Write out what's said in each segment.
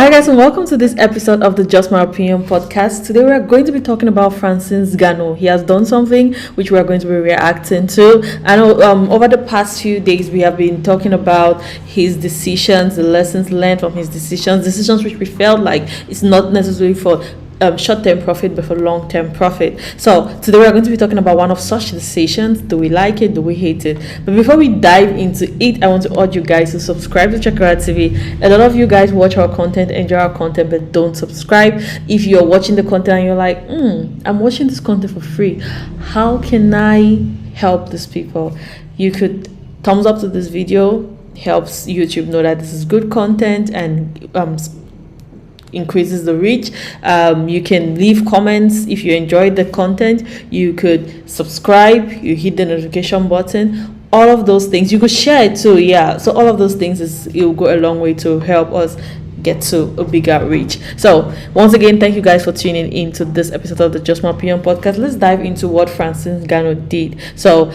Hi guys and welcome to this episode of the Just My Opinion podcast. Today we are going to be talking about Francis Ngannou. He has done something which we are going to be reacting to. I know over the past few days we have been talking about his decisions, the lessons learned from his decisions which we felt like it's not necessarily for short-term profit but for long-term profit. So today we are going to be talking about one of such decisions. Do we like it? Do we hate it? But before we dive into it, I want to urge you guys to subscribe to Chakra TV. A lot of you guys watch our content, enjoy our content, but don't subscribe. If you're watching the content and you're like, I'm watching this content for free, how can I help these people? You could thumbs up to this video, helps YouTube know that this is good content and increases the reach. You can leave comments if you enjoyed the content. You could subscribe, you hit the notification button, all of those things. You could share it too, so all of those things it will go a long way to help us get to a bigger reach. So once again, thank you guys for tuning in to this episode of the Just My Opinion podcast. Let's dive into what Francis Ngannou did. So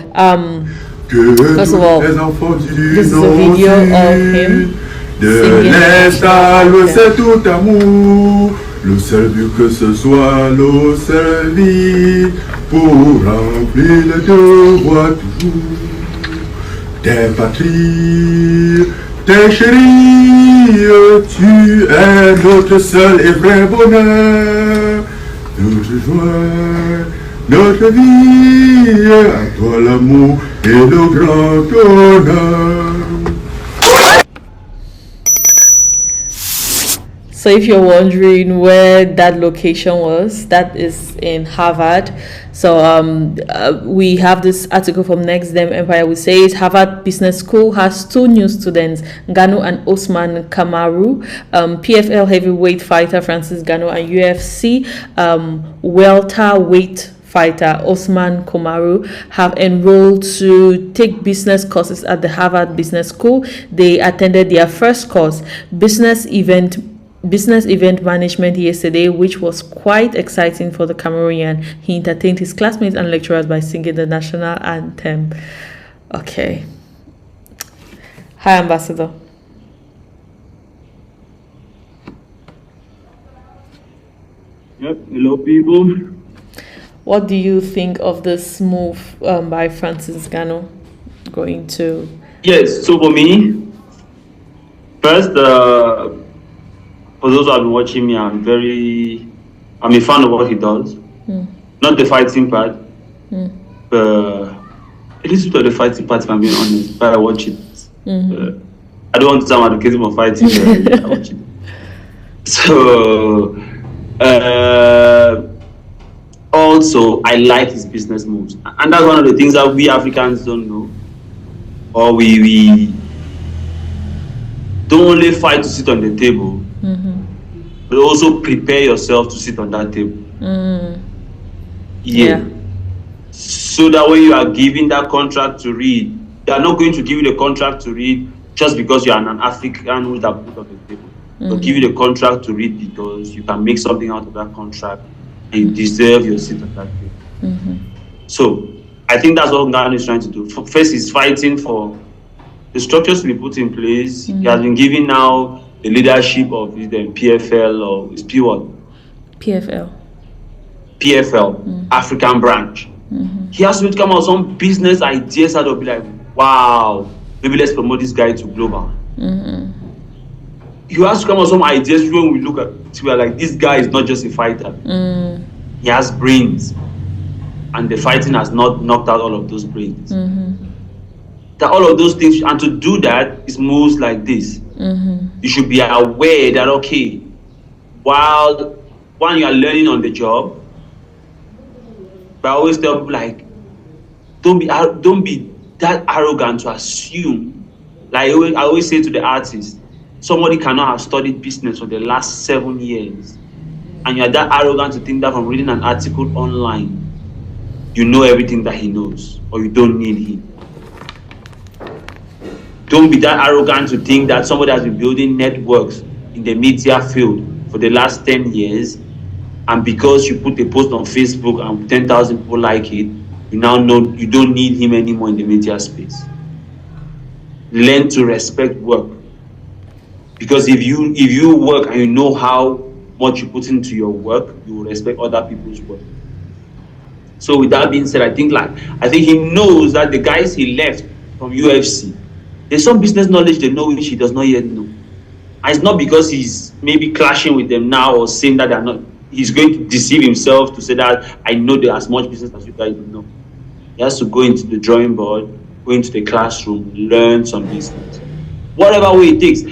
first of all, this is a video of him de l'Est à l'Ouest, c'est tout amour. Le seul but que ce soit l'eau servie pour remplir le devoir toujours. Tes patries, tes chéris, tu es notre seul et vrai bonheur. Notre joie, notre vie, à toi l'amour et le grand honneur. So if you're wondering where that location was, that is in Harvard. So we have this article from Next Dem Empire which says Harvard Business School has two new students, Ngannou and Osman Kamaru. PFL heavyweight fighter Francis Ngannou and UFC welterweight fighter Osman Kamaru have enrolled to take business courses at the Harvard Business School. They attended their first course, business event management, yesterday, which was quite exciting for the Cameroonian. He entertained his classmates and lecturers by singing the national anthem. Okay. Hi, Ambassador. Yep. Hello, people. What do you think of this move by Francis Ngannou going to? Yes. So for me, first, for those who have been watching me, I'm a fan of what he does. Not the fighting part, but at least with the fighting part, if I'm being honest, but I watch it. I don't want to sound advocating for fighting, but I watch it. So, also, I like his business moves. And that's one of the things that we Africans don't know. Or we don't only fight to sit on the table, but also prepare yourself to sit on that table. So that when you are given that contract to read, they are not going to give you the contract to read just because you are an African who's that put on the table. They'll give you the contract to read because you can make something out of that contract and you deserve your seat on that table. So I think that's what Ngannou is trying to do. First, he's fighting for the structures to be put in place. He has been given now the leadership of the PFL or is P what? PFL, African branch. He has to come out with some business ideas that will be like, wow, maybe let's promote this guy to global. He has to come out with some ideas when we look at it, we are like, this guy is not just a fighter. He has brains. And the fighting has not knocked out all of those brains. That all of those things, and to do that is moves like this. You should be aware that, okay, while you are learning on the job, but I always tell people, like, don't be that arrogant to assume. Like I always say to the artists, somebody cannot have studied business for the last 7 years, and you're that arrogant to think that from reading an article online, you know everything that he knows, or you don't need him. Don't be that arrogant to think that somebody has been building networks in the media field for the last 10 years, and because you put a post on Facebook and 10,000 people like it, you now know you don't need him anymore in the media space. Learn to respect work. Because if you work and you know how much you put into your work, you will respect other people's work. So with that being said, I think he knows that the guys he left from UFC, there's some business knowledge they know which he does not yet know. And it's not because he's maybe clashing with them now or saying that they're not. He's going to deceive himself to say that I know there as much business as you guys know. He has to go into the drawing board, go into the classroom, learn some business. Whatever way it takes.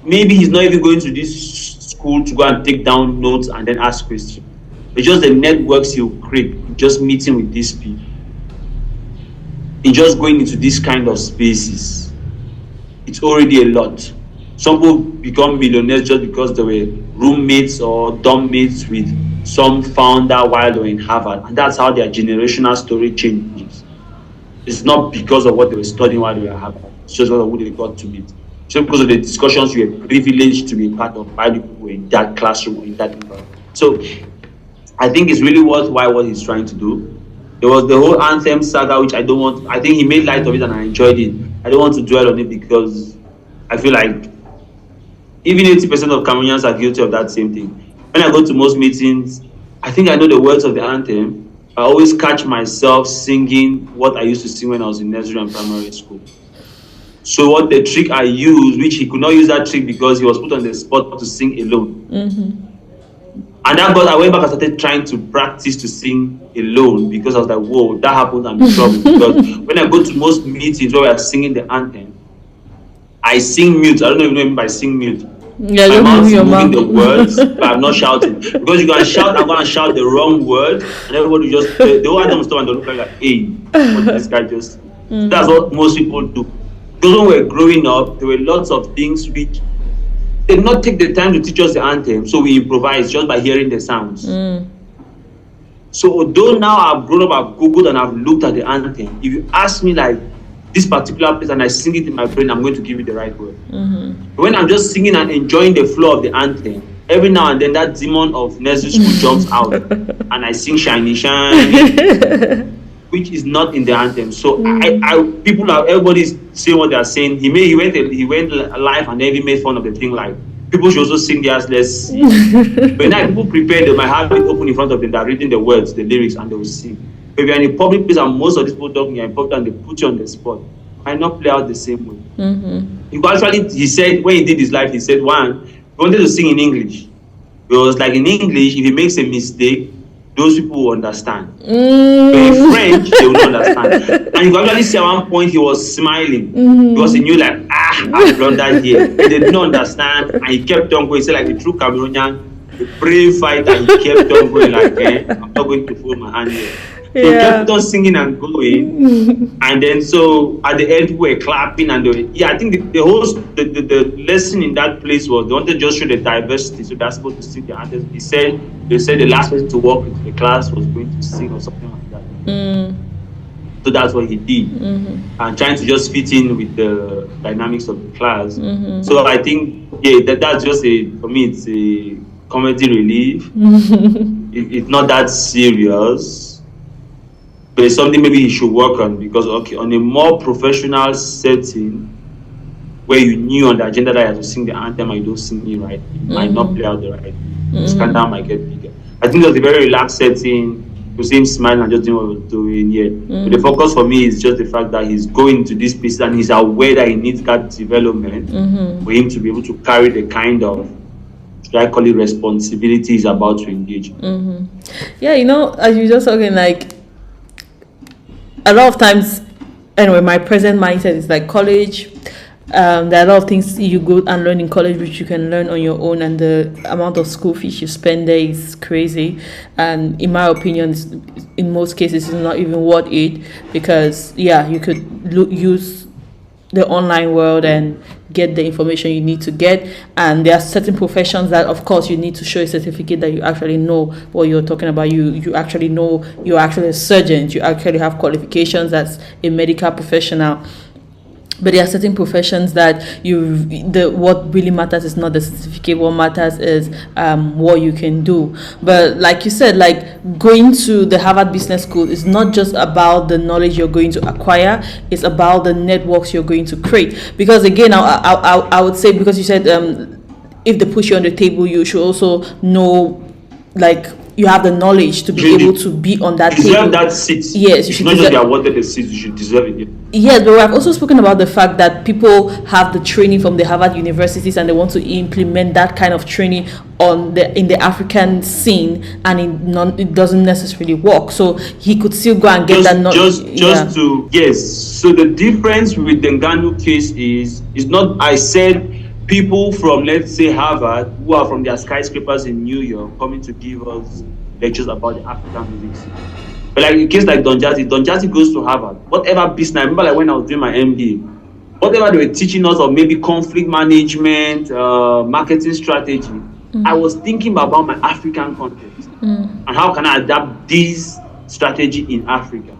Maybe he's not even going to this school to go and take down notes and then ask questions. It's just the networks he'll create, just meeting with these people. It's just going into these kind of spaces. It's already a lot. Some people become millionaires just because they were roommates or dorm mates with some founder while they were in Harvard. And that's how their generational story changes. It's not because of what they were studying while they were at Harvard. It's just because of who they got to meet. Just because of the discussions you were privileged to be part of while you were in that classroom or in that environment. So I think it's really worthwhile what he's trying to do. There was the whole anthem saga, which I think he made light of it and I enjoyed it. I don't want to dwell on it because I feel like even 80% of Cameroonians are guilty of that same thing. When I go to most meetings, I think I know the words of the anthem. I always catch myself singing what I used to sing when I was in nursery and primary school. So what the trick I used, which he could not use that trick because he was put on the spot to sing alone. Mm-hmm. And then I went back and started trying to practice to sing alone because I was like, whoa, that happened, I'm in trouble. Because when I go to most meetings where we are singing the anthem, I sing mute. I don't even know what I mean by sing mute. Yeah, my mouth is moving the mouth. words, but I'm not shouting. Because you can shout, I'm going to shout the wrong word, and everybody just, the whole anthem stop and they look like, hey, what did this guy just... That's what most people do. Because when we were growing up, there were lots of things which they did not take the time to teach us the anthem, so we improvise just by hearing the sounds. So although now I've grown up, I've Googled and I've looked at the anthem, if you ask me like this particular place and I sing it in my brain, I'm going to give you the right word. When I'm just singing and enjoying the flow of the anthem, every now and then that demon of nursery school jumps out and I sing Shiny Shine, which is not in the anthem. So everybody's saying what they are saying. He went live and then he made fun of the thing like people should also sing theirs, let's see. But now people prepare, they might have it open in front of them, they're reading the words, the lyrics, and they will sing. If you're in a public place and most of these people talking, you're in public and they put you on the spot, might not play out the same way. He said, when he did his live, he said, one, he wanted to sing in English. Because like in English, if he makes a mistake, those people will understand. But in French, they will not understand. And you can actually see at one point he was smiling because he knew like, I've blundered here. He did not understand and he kept on going. He said like the true Cameroonian, the brave fighter, he kept on going like, I'm not going to fold my hand here. So he kept on singing and going. And then so at the end we were clapping and I think the lesson in that place was they wanted to just show the diversity. So that's supposed to sing the anthem. They said the last person to walk into the class was going to sing or something like that. So that's what he did. And trying to just fit in with the dynamics of the class. So I think that's just for me it's a comedy relief. It's not that serious. But it's something maybe he should work on because on a more professional setting where you knew on the agenda that you have to sing the anthem and you don't sing it right, it might not play out the right way. The scandal might get bigger. I think it was a very relaxed setting. You see him smiling and just doing what he was doing. But the focus for me is just the fact that he's going to this place and he's aware that he needs that development for him to be able to carry the kind of, should I call it, responsibility he's about to engage. Yeah, as you just talking, like, a lot of times, anyway, my present mindset is like college. There are a lot of things you go and learn in college which you can learn on your own, and the amount of school fees you spend there is crazy. And in my opinion, in most cases, it's not even worth it because, you could use the online world and get the information you need to get. And there are certain professions that, of course, you need to show a certificate that you actually know what you're talking about. You actually know, you're actually a surgeon. You actually have qualifications as a medical professional. But there are certain professions that what really matters is not the certificate. What matters is what you can do. But like you said, like going to the Harvard Business School is not just about the knowledge you're going to acquire. It's about the networks you're going to create. Because again, I would say, because you said if they push you on the table, you should also know, like, you have the knowledge to be able to be on that table. Deserve that seat. Yes, you should not just be awarded the seat, you should deserve it. Yes, but I've also spoken about the fact that people have the training from the Harvard universities and they want to implement that kind of training in the African scene, and it doesn't necessarily work. So he could still go and get that knowledge. So the difference with the Ngannou case is not, I said, people from, let's say, Harvard, who are from their skyscrapers in New York, coming to give us lectures about the African music scene. But like in a case like Don Jazzy goes to Harvard. Whatever business, I remember like when I was doing my MBA, whatever they were teaching us, or maybe conflict management, marketing strategy, I was thinking about my African context and how can I adapt this strategy in Africa.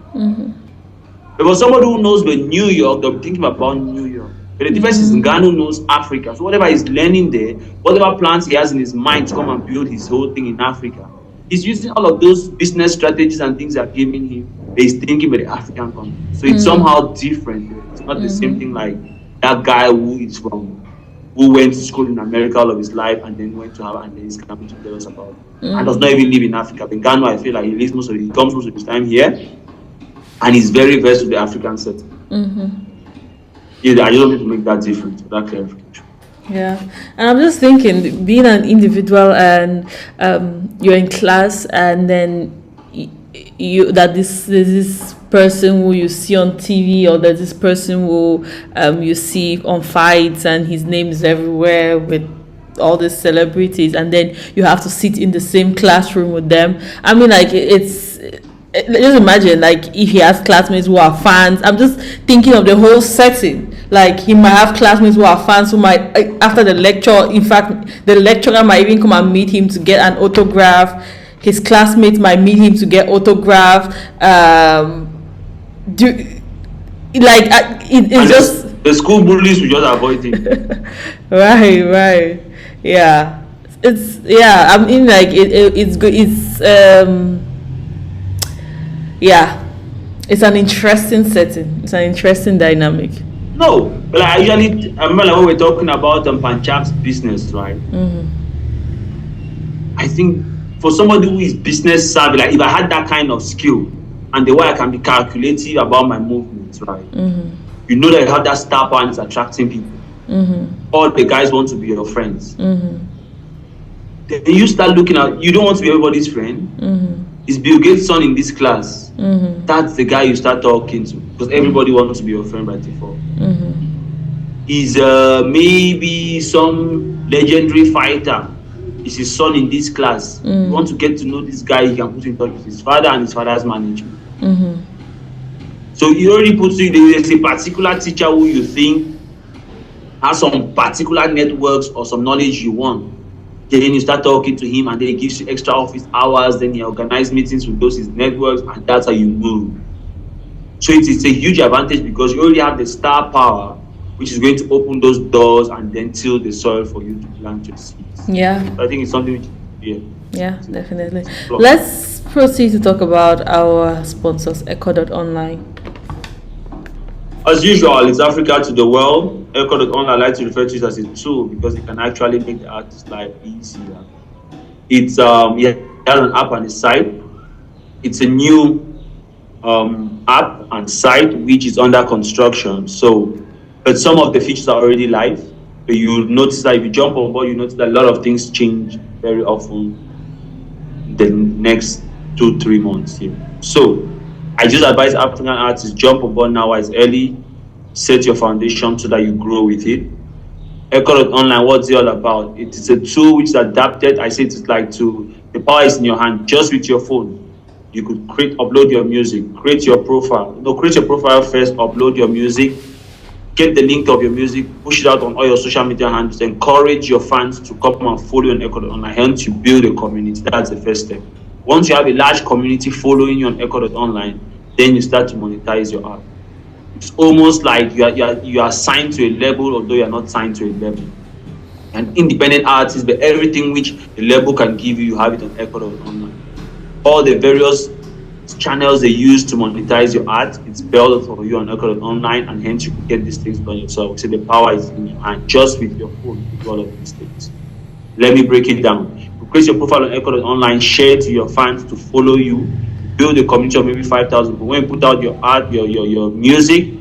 But for somebody who knows the New York, they're thinking about New York. But the difference is Ngannou knows Africa. So whatever he's learning there, whatever plans he has in his mind to come and build his whole thing in Africa, he's using all of those business strategies and things they're giving him, but he's thinking about the African context. So it's somehow different. It's not the same thing like that guy who went to school in America all of his life and then went to Harvard and then he's coming to tell us about it. And does not even live in Africa. But Ngannou, I feel like he comes most of his time here, and he's very versed with the African setting. Yeah, I just need to make that difference, that clarification. Yeah, and I'm just thinking, being an individual and you're in class, and then there's this person who you see on TV, or there's this person who you see on fights, and his name is everywhere with all these celebrities, and then you have to sit in the same classroom with them. I mean, like, just imagine, like, if he has classmates who are fans. I'm just thinking of the whole setting. Like, he might have classmates who are fans who might, after the lecture, in fact, the lecturer might even come and meet him to get an autograph. His classmates might meet him to get autograph. It's just the school bullies will just avoid him. Right. Yeah. I mean, like, it's good. It's an interesting setting. It's an interesting dynamic. No, but I remember like when we're talking about Panchab's business, right? I think for somebody who is business savvy, like if I had that kind of skill and the way I can be calculative about my movements, right? You know that you have that star power and it's attracting people. All the guys want to be your friends. Then you start looking at, you don't want to be everybody's friend. Is Bill Gates' son in this class? That's the guy you start talking to, because everybody wants to be your friend by default. Is maybe some legendary fighter? Is his son in this class? You want to get to know this guy, you can put in touch with his father and his father's management. So he already puts you, there's a particular teacher who you think has some particular networks or some knowledge you want. Then you start talking to him and then he gives you extra office hours, then he organizes meetings with those his networks, and that's how you move. So it's a huge advantage because you already have the star power, which is going to open those doors and then till the soil for you to plant your seeds. Yeah. So I think it's something which, yeah, definitely. Let's proceed to talk about our sponsors, Echo.online. As usual, it's Africa to the world. Echo.online, I like to refer to it as a tool because it can actually make the artist's life easier. It's has an app and a site. It's a new app and site which is under construction. But some of the features are already live. But you notice that if you jump on board, you notice that a lot of things change very often the next 2-3 months here. So I just advise African artists, jump on board now while it's early, set your foundation so that you grow with it. Echo.online, what's it all about? It is a tool which is adapted. I say it's like the power is in your hand, just with your phone. You could upload your music, create your profile. Create your profile first, upload your music, get the link of your music, push it out on all your social media handles, encourage your fans to come and follow you on Echo.online. Hence, you build a community. That's the first step. Once you have a large community following you on Echo.online, then you start to monetize your app. It's almost like you are signed to a label, although you are not signed to a label. An independent artist, but everything which the label can give you, you have it on Echo Online. All the various channels they use to monetize your art, it's built for you on Echo Online, and hence you can get these things done yourself. So the power is in your hand, just with your phone, you do all of these things. Let me break it down. You create your profile on Echo Online, share it to your fans to follow you, build a community of maybe 5,000 people. When you put out your art, your music,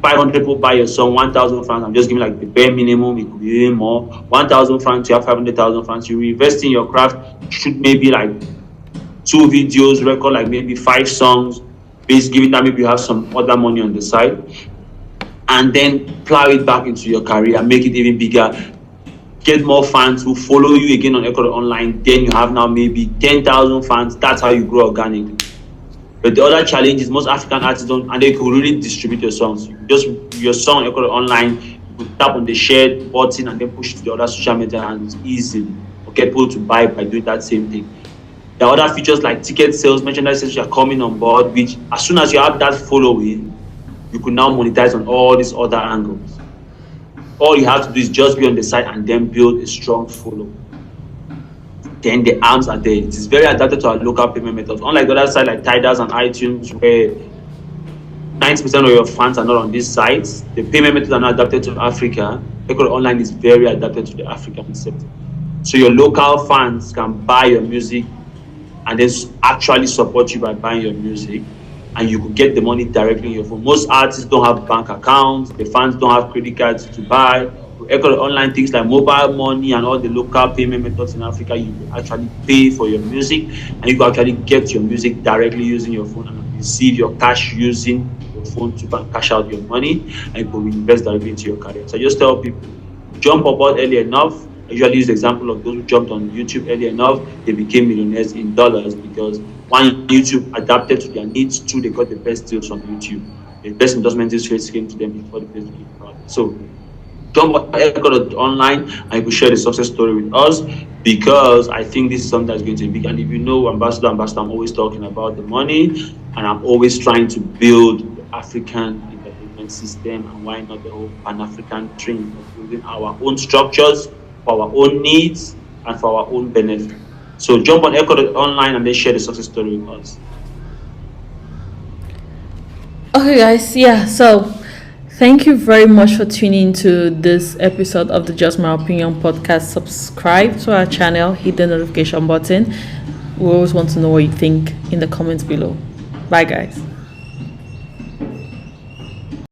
500 people buy your song, 1,000 francs. I'm just giving like the bare minimum. It could be even more. 1,000 francs, you have 500,000 francs. You invest in your craft, shoot maybe like 2 videos, record like maybe 5 songs. Based, give it that maybe you have some other money on the side, and then plow it back into your career, make it even bigger. Get more fans who follow you again on Echo Online. Then you have now maybe 10,000 fans. That's how you grow organically. But the other challenge is most African artists don't, and they could really distribute your songs. You just your song Echo Online, you could tap on the share button and then push it to the other social media, and it's easy to get people to buy by doing that same thing. There are other features like ticket sales, merchandise sales are coming on board, which as soon as you have that following, you could now monetize on all these other angles. All you have to do is just be on the site and then build a strong follow. Then the arms are there. It is very adapted to our local payment methods. Unlike the other side like Tidals and iTunes, where 90% of your fans are not on these sites, the payment methods are not adapted to Africa. Echo Online is very adapted to the African sector. So your local fans can buy your music and then actually support you by buying your music, and you could get the money directly in your phone. Most artists don't have bank accounts, the fans don't have credit cards to buy. Echo Online, things like mobile money and all the local payment methods in Africa, you can actually pay for your music, and you can actually get your music directly using your phone and receive your cash using your phone to cash out your money, and you can invest directly into your career. So I just tell people, jump aboard early enough. I usually use the example of those who jumped on YouTube early enough, they became millionaires in dollars, because one, YouTube adapted to their needs, two, they got the best deals from YouTube. The best endorsement deals came to them before the best deal. So jump online and you can share the success story with us, because I think this is something that's going to be big. And if you know Ambassador, I'm always talking about the money, and I'm always trying to build the African entertainment system, and why not the whole Pan-African dream of building our own structures for our own needs and for our own benefit. So jump on Echo Online and then share the success story with us. Okay, guys, yeah, so thank you very much for tuning into this episode of the Just My Opinion podcast. Subscribe to our channel, hit the notification button. We always want to know what you think in the comments below. Bye, guys.